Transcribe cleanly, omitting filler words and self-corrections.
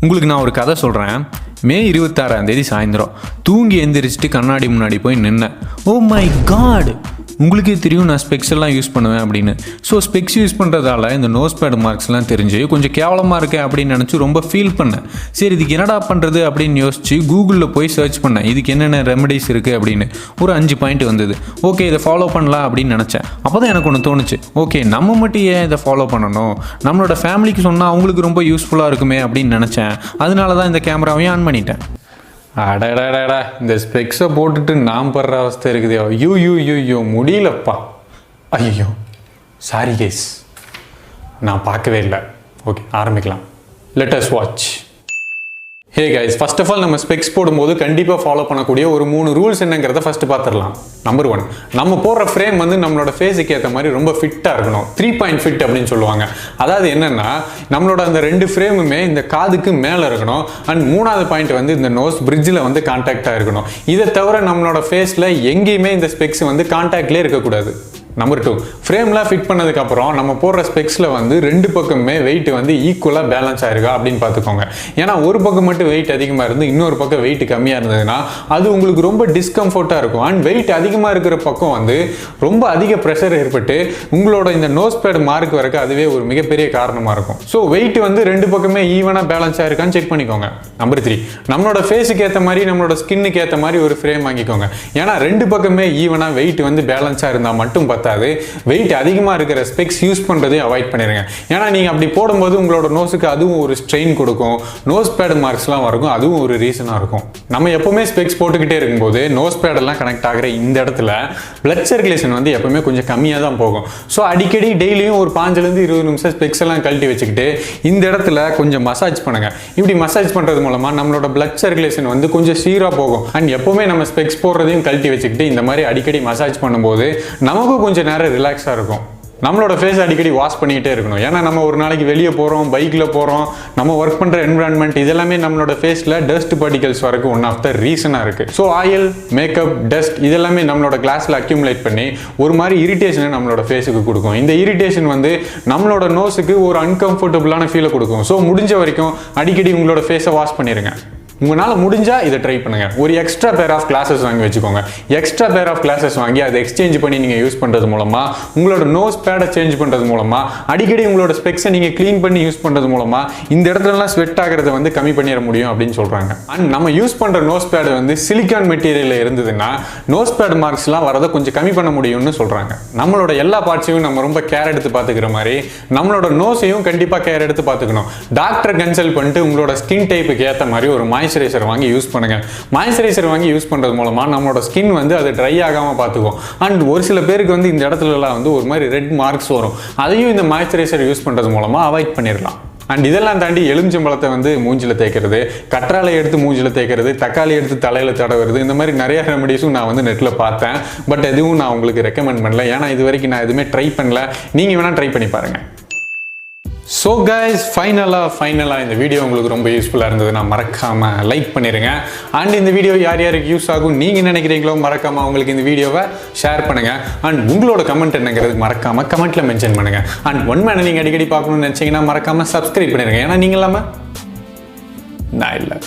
உங்களுக்கு நான் ஒரு கதை சொல்கிறேன். மே 26 சாயந்தரம் தூங்கி எந்திரிச்சிட்டு கண்ணாடி முன்னாடி போய் நின்னேன். ஓ மை காட், உங்களுக்கே தெரியும் நான் ஸ்பெக்ஸ் எல்லாம் யூஸ் பண்ணுவேன் அப்படின்னு. ஸோ ஸ்பெக்ஸ் யூஸ் பண்ணுறதால இந்த நோஸ் பேட் மார்க்ஸ்லாம் தெரிஞ்சு கொஞ்சம் கேவலமாக இருக்கேன் அப்படின்னு நினச்சி ரொம்ப ஃபீல் பண்ணேன். சரி, இதுக்கு என்னடா பண்ணுறது அப்படின்னு யோசிச்சு கூகுளில் போய் சர்ச் பண்ணேன், இதுக்கு என்னென்ன ரெமடிஸ் இருக்குது அப்படின்னு. ஒரு 5 பாயிண்ட் வந்தது. ஓகே, இதை ஃபாலோ பண்ணலாம் அப்படின்னு நினச்சேன். அப்போ தான் எனக்கு ஒன்று தோணுச்சு, ஓகே நம்ம மட்டும் ஏன் இதை ஃபாலோ பண்ணணும், நம்மளோட ஃபேமிலிக்கு சொன்னால் அவங்களுக்கு ரொம்ப யூஸ்ஃபுல்லாக இருக்குமே அப்படின்னு நினச்சேன். அதனால தான் இந்த கேமராவையும் ஆன் பண்ணிட்டேன். அடடா, இந்த ஸ்பெக்ஸை போட்டுட்டு நான் படுற அவஸ்தை இருக்குது. ஐயோ முடியலப்பா. ஐயோ சாரி கேஸ், நான் பார்க்கவே இல்லை. ஓகே, ஆரம்பிக்கலாம். Let us watch. Hey guys, first of all நம்ம ஸ்பெக்ஸ் போடும்போது கண்டிப்பாக ஃபாலோ பண்ணக்கூடிய ஒரு 3 ரூல்ஸ் என்னங்கிறத ஃபஸ்ட்டு பார்த்துடலாம். நம்பர் 1, நம்ம போடுற ஃப்ரேம் வந்து நம்மளோட ஃபேஸுக்கு ஏற்ற மாதிரி ரொம்ப ஃபிட்டாக இருக்கணும். 3 பாயிண்ட் ஃபிட் அப்படின்னு சொல்லுவாங்க. அதாவது என்னென்னா, நம்மளோட அந்த 2 ஃப்ரேமுமே இந்த காதுக்கு மேலே இருக்கணும். அண்ட் 3வது பாயிண்ட் வந்து இந்த நோஸ் பிரிட்ஜில் வந்து கான்டாக்டாக இருக்கணும். இதை தவிர நம்மளோட ஃபேஸில் எங்கேயுமே இந்த ஸ்பெக்ஸ் வந்து கான்டாக்ட்லேயே இருக்கக்கூடாது. நம்பர் 2, ஃப்ரேம்லாம் ஃபிட் பண்ணதுக்கப்புறம் நம்ம போடுற ஸ்பெக்ஸில் வந்து 2 பக்கமே வெயிட் வந்து ஈக்குவலாக பேலன்ஸ் ஆயிருக்கா அப்படின்னு பார்த்துக்கோங்க. ஏன்னா ஒரு பக்கம் மட்டும் வெயிட் அதிகமாக இருந்து இன்னொரு பக்கம் வெயிட் கம்மியாக இருந்ததுன்னா அது உங்களுக்கு ரொம்ப டிஸ்கம்ஃபர்ட்டாக இருக்கும். அண்ட் வெயிட் அதிகமாக இருக்கிற பக்கம் வந்து ரொம்ப அதிக ப்ரெஷர் ஏற்பட்டு உங்களோட இந்த நோஸ் பேட் மார்க் வரைக்கும் அதுவே ஒரு மிகப்பெரிய காரணமாக இருக்கும். ஸோ வெயிட் வந்து 2 பக்கமே ஈவனாக பேலன்ஸ் ஆயிருக்கான்னு செக் பண்ணிக்கோங்க. நம்பர் 3, நம்மளோட ஃபேஸுக்கு ஏற்ற மாதிரி நம்மளோட ஸ்கின்னுக்கு ஏற்ற மாதிரி ஒரு ஃப்ரேம் வாங்கிக்கோங்க. ஏன்னா 2 பக்கமே ஈவனாக வெயிட் வந்து பேலன்ஸாக இருந்தால் மட்டும் வெயிட் அதிகமாக இருக்கிற ஸ்பெக்ஸ் யூஸ் பண்ணுறதை அவாய்ட் பண்ணிடுங்க. ஏன்னா நீங்கள் அப்படி போடும்போது உங்களோட நோஸுக்கு அதுவும் ஒரு ஸ்ட்ரெயின் கொடுக்கும். நோஸ் பேட் மார்க்ஸ்லாம் இருக்கும், அதுவும் ஒரு ரீசனாக இருக்கும். நம்ம எப்பவுமே ஸ்பெக்ஸ் போட்டுக்கிட்டே இருக்கும்போது நோஸ் பேடெல்லாம் கனெக்ட் ஆகிற இந்த இடத்துல பிளட் சர்க்குலேஷன் வந்து எப்பவுமே கொஞ்சம் கம்மியாக தான் போகும். ஸோ அடிக்கடி டெய்லியும் ஒரு 5-20 நிமிஷம் ஸ்பெக்ஸ் எல்லாம் கழட்டி வச்சுக்கிட்டு இந்த இடத்துல கொஞ்சம் மசாஜ் பண்ணுங்க. இப்படி மசாஜ் பண்ணுறது மூலமாக நம்மளோட பிளட் சர்க்குலேஷன் வந்து கொஞ்சம் சீராக போகும். அண்ட் எப்பவுமே நம்ம ஸ்பெக்ஸ் போடுறதையும் கழட்டி வச்சுக்கிட்டு இந்த மாதிரி அடிக்கடி மசாஜ் பண்ணும்போது நமக்கு கொஞ்சம் நேரம் ரிலாக்ஸாக இருக்கும். நம்மளோட ஃபேஸ் அடிக்கடி வாஷ் பண்ணிக்கிட்டே இருக்கணும். ஏன்னா நம்ம ஒரு நாளைக்கு வெளியே போகிறோம், பைக்கில் போகிறோம், நம்ம ஒர்க் பண்ணுற என்விரான்மெண்ட் இதெல்லாமே நம்மளோட ஃபேஸில் டஸ்ட் பார்ட்டிகல்ஸ் வரக்கும் ஒன் ஆஃப் த ரீசனாக இருக்குது. ஸோ ஆயில், மேக்கப், டஸ்ட் இதெல்லாமே நம்மளோட கிளாஸில் அக்யூமுலேட் பண்ணி ஒரு மாதிரி இரிட்டேஷனை நம்மளோட ஃபேஸுக்கு கொடுக்கும். இந்த இரிட்டேஷன் வந்து நம்மளோட நோஸுக்கு ஒரு அன்கம்ஃபர்டபுளான ஃபீலை கொடுக்கும். ஸோ முடிஞ்ச வரைக்கும் அடிக்கடி உங்களோட ஃபேஸை வாஷ் பண்ணிடுங்க. உங்களால் முடிஞ்சால் இதை ட்ரை பண்ணுங்கள். ஒரு எக்ஸ்ட்ரா பேர் ஆஃப் கிளாஸஸ் வாங்கி வச்சுக்கோங்க. எக்ஸ்ட்ரா பேர் ஆஃப் கிளாஸஸ் வாங்கி அதை எக்ஸ்சேஞ்ச் பண்ணி நீங்கள் யூஸ் பண்ணுறது மூலமாக, உங்களோட நோஸ் பேடை சேஞ்ச் பண்ணுறது மூலமாக, அடிக்கடி உங்களோட ஸ்பெக்ஸை நீங்கள் க்ளீன் பண்ணி யூஸ் பண்ணுறது மூலமாக இந்த இடத்துலலாம் ஸ்வெட் ஆகிறத வந்து கம்மி பண்ணிட முடியும் அப்படின்னு சொல்கிறாங்க. அண்ட் நம்ம யூஸ் பண்ணுற நோஸ் பேடு வந்து சிலிக்கான் மெட்டீரியலில் இருந்ததுன்னா நோஸ் பேட் மார்க்ஸ்லாம் வரதை கொஞ்சம் கம்மி பண்ண முடியும்னு சொல்கிறாங்க. நம்மளோட எல்லா பார்ட்ஸையும் நம்ம ரொம்ப கேர் எடுத்து பார்த்துக்கிற மாதிரி நம்மளோட நோஸையும் கண்டிப்பாக கேர் எடுத்து பார்த்துக்கணும். டாக்டரை கன்சல்ட் பண்ணிட்டு உங்களோட ஸ்கின் டைப்புக்கு ஏற்ற மாதிரி ஒரு மாய்ஸ்சரைசர் வாங்கி யூஸ் பண்ணுங்க. மாய்ஸ்சரைசர் வாங்கி யூஸ் பண்றது மூலமா நம்மளோட ஸ்கின் வந்து அது ட்ரை ஆகாம பாத்துக்கும். அண்ட் ஒரு சில பேருக்கு வந்து இந்த இடத்துல எல்லாம் வந்து ஒரு மாதிரி ரெட் மார்க்ஸ் வரும். அதையும் இந்த மாய்ஸ்சரைசர் யூஸ் பண்றது மூலமா அவாய்ட் பண்ணிடலாம். அண்ட் இதெல்லாம் தாண்டி எலுமிச்சம்பழத்தை வந்து மூஞ்சில தேய்க்கிறது, கற்றாழை எடுத்து மூஞ்சில தேய்க்கிறது, தக்காளி எடுத்து தலையில தடவுறது, இந்த மாதிரி நிறைய ரெமடிஸும் நான் வந்து நெட்ல பார்த்தேன். பட் எதுவும் நான் உங்களுக்கு ரெக்கமெண்ட் பண்ணல. ஏன்னா இது வரைக்கும் நான் எதுவுமே ட்ரை பண்ணல. நீங்க வேணா ட்ரை பண்ணி பாருங்க. ஸோ கைஸ், ஃபைனலாக இந்த வீடியோ உங்களுக்கு ரொம்ப யூஸ்ஃபுல்லாக இருந்ததுன்னா மறக்காமல் லைக் பண்ணிடுங்க. அண்ட் இந்த வீடியோ யார் யாருக்கு யூஸ் ஆகும் நீங்கள் நினைக்கிறீங்களோ மறக்காமல் உங்களுக்கு இந்த வீடியோவை ஷேர் பண்ணுங்கள். அண்ட் உங்களோட கமெண்ட் என்னங்கிறது மறக்காமல் கமெண்ட்டில் மென்ஷன் பண்ணுங்கள். அண்ட் ஒன் மேனை நீங்கள் அடிக்கடி பார்க்கணும்னு நினச்சிங்கன்னா மறக்காமல் சப்ஸ்கிரைப் பண்ணிடுங்க. ஏன்னா நீங்கள் இல்லாமல் நான் இல்லை.